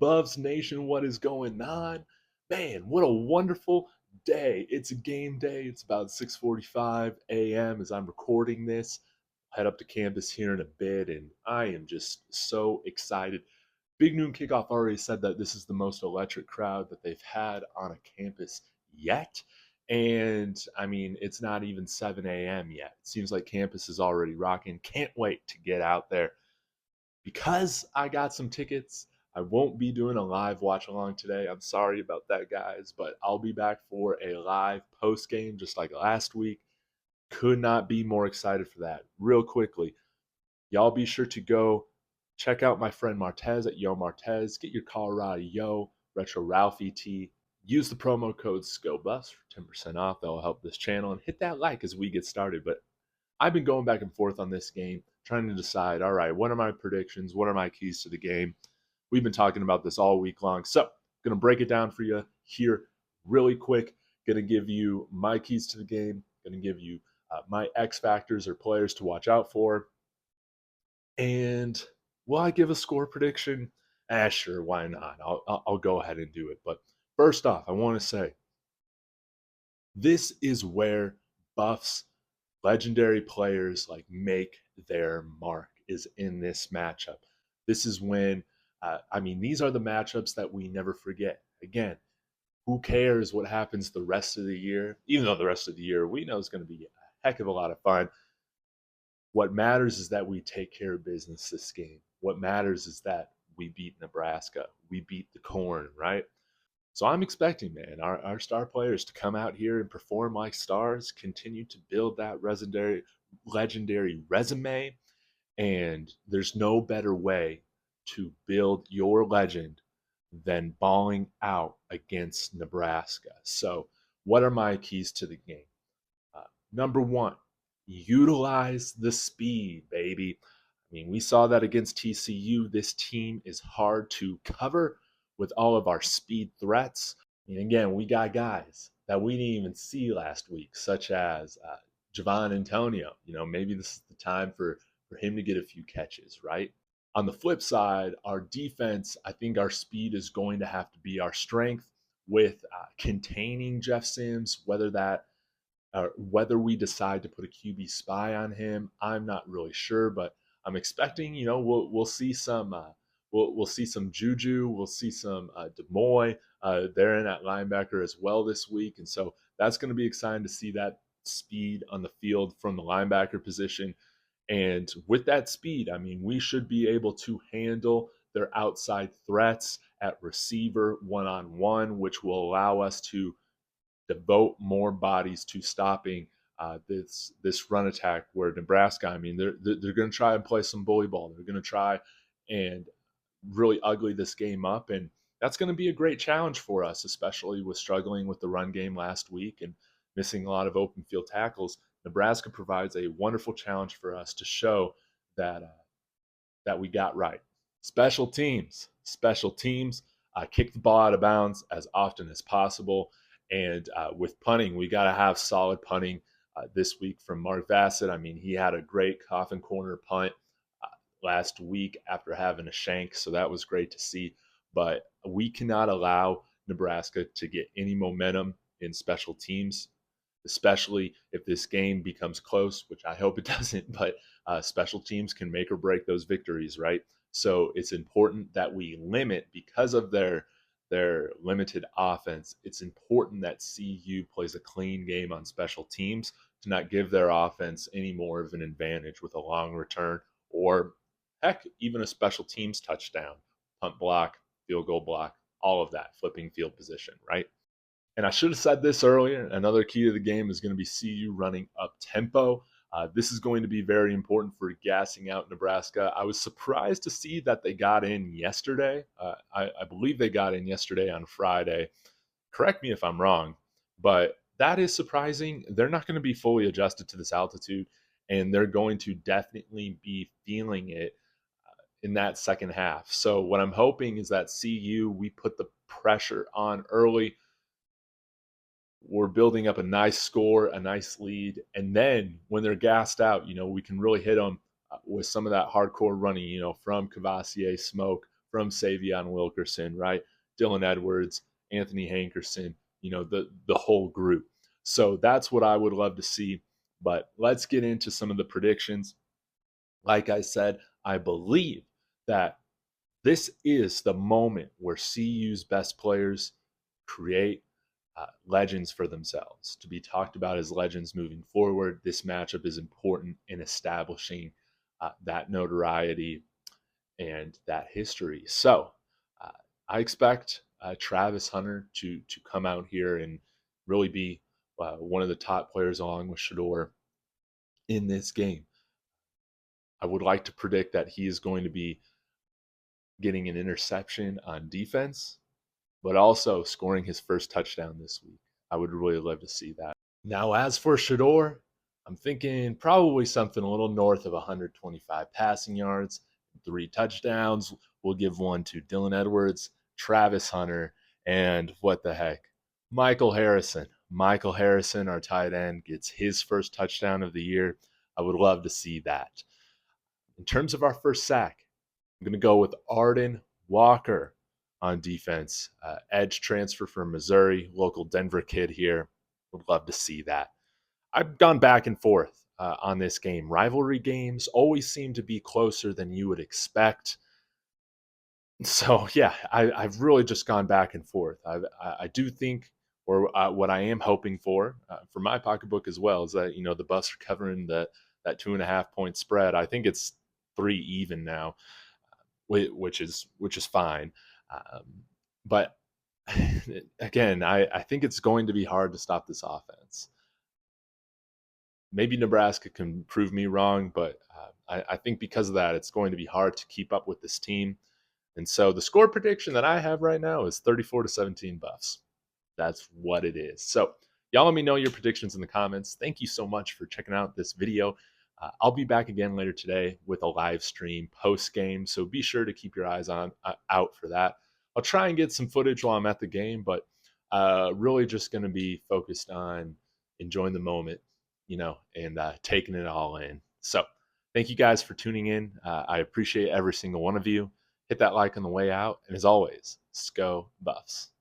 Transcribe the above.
Buvs Nation, what is going on? Man, what a wonderful day. It's a game day. It's about 6:45 a.m. as I'm recording this. Head up to campus here in a bit, and I am just so excited. Big Noon Kickoff already said that this is the most electric crowd that they've had on a campus yet. And I mean, it's not even 7 a.m. yet. It seems like campus is already rocking. Can't wait to get out there. Because I got some tickets, I won't be doing a live watch along today. I'm sorry about that, guys, but I'll be back for a live post game just like last week. Could not be more excited for that. Real quickly, y'all be sure to go check out my friend Martez at Yo Martez. Get your Colorado Yo Retro Ralphie tee. Use the promo code SCOBUS for 10% off. That will help this channel. And hit that like as we get started. But I've been going back and forth on this game, trying to decide, all right, what are my predictions? What are my keys to the game? We've been talking about this all week long. So I'm going to break it down for you here really quick. Going to give you my keys to the game. Going to give you my X factors or players to watch out for. And will I give a score prediction? Sure, why not? I'll go ahead and do it. But first off, I want to say this is where Buffs legendary players like make their mark is in this matchup. This is when, these are the matchups that we never forget. Again, who cares what happens the rest of the year? Even though the rest of the year we know is going to be a heck of a lot of fun. What matters is that we take care of business this game. What matters is that we beat Nebraska. We beat the Corn, right? So I'm expecting, man, our star players to come out here and perform like stars, continue to build that legendary resume. And there's no better way to build your legend than balling out against Nebraska. So, what are my keys to the game? Number one, utilize the speed, baby. I mean, we saw that against TCU. This team is hard to cover with all of our speed threats. And again, we got guys that we didn't even see last week, such as Javon Antonio. Maybe this is the time for him to get a few catches, right? On the flip side, our defense, I think our speed is going to have to be our strength with containing Jeff Sims, whether we decide to put a QB spy on him, I'm not really sure, but I'm expecting, we'll see some we'll see some Juju, we'll see some Demoy. They're in at linebacker as well this week, and so that's going to be exciting to see that speed on the field from the linebacker position. And with that speed, I mean, we should be able to handle their outside threats at receiver one-on-one, which will allow us to devote more bodies to stopping this run attack. Where Nebraska, I mean, they're going to try and play some bully ball. They're going to try and really ugly this game up, and that's going to be a great challenge for us, especially with struggling with the run game last week and missing a lot of open field tackles. Nebraska provides a wonderful challenge for us to show that that we got right. Special teams, kick the ball out of bounds as often as possible. And with punting, we got to have solid punting this week from Mark Bassett. I mean, he had a great coffin corner punt last week after having a shank, so that was great to see. But we cannot allow Nebraska to get any momentum in special teams, especially if this game becomes close, which I hope it doesn't. But special teams can make or break those victories, right? So it's important that we limit, because of their limited offense, it's important that CU plays a clean game on special teams to not give their offense any more of an advantage with a long return or, heck, even a special teams touchdown, punt block, field goal block, all of that, flipping field position, right? And I should have said this earlier. Another key to the game is going to be CU running up tempo. This is going to be very important for gassing out Nebraska. I was surprised to see that they got in yesterday. I believe they got in yesterday on Friday. Correct me if I'm wrong, but that is surprising. They're not going to be fully adjusted to this altitude, and they're going to definitely be feeling it in that second half. So what I'm hoping is that CU, we put the pressure on early. We're building up a nice score, a nice lead. And then when they're gassed out, we can really hit them with some of that hardcore running, from Cavassier, Smoke, from Sy'veon Wilkerson, right? Dylan Edwards, Anthony Hankerson, the whole group. So that's what I would love to see. But let's get into some of the predictions. Like I said, I believe that this is the moment where CU's best players create legends for themselves to be talked about as legends moving forward. This matchup is important in establishing that notoriety and that history. So uh, I expect Travis Hunter to come out here and really be one of the top players along with Shador in this game. I would like to predict that he is going to be getting an interception on defense, but also scoring his first touchdown this week. I would really love to see that. Now, as for Shador, I'm thinking probably something a little north of 125 passing yards, 3 touchdowns. We'll give one to Dylan Edwards, Travis Hunter, and what the heck, Michael Harrison. Michael Harrison, our tight end, gets his first touchdown of the year. I would love to see that. In terms of our first sack, I'm going to go with Arden Walker on defense. Edge transfer from Missouri, local Denver kid here. Would love to see that. I've gone back and forth on this game. Rivalry games always seem to be closer than you would expect. So, yeah, I've really just gone back and forth. I do think, or what I am hoping for my pocketbook as well, is that, the Buffs are covering that 2.5 point spread. I think it's 3 even now, which is fine. But again, I think it's going to be hard to stop this offense. Maybe Nebraska can prove me wrong, but I think because of that, it's going to be hard to keep up with this team. And so the score prediction that I have right now is 34-17 Buffs. That's what it is. So y'all let me know your predictions in the comments. Thank you so much for checking out this video. I'll be back again later today with a live stream post game, so be sure to keep your eyes out for that. I'll try and get some footage while I'm at the game, but really just going to be focused on enjoying the moment, and taking it all in. So thank you guys for tuning in. I appreciate every single one of you. Hit that like on the way out, and as always, go Buffs.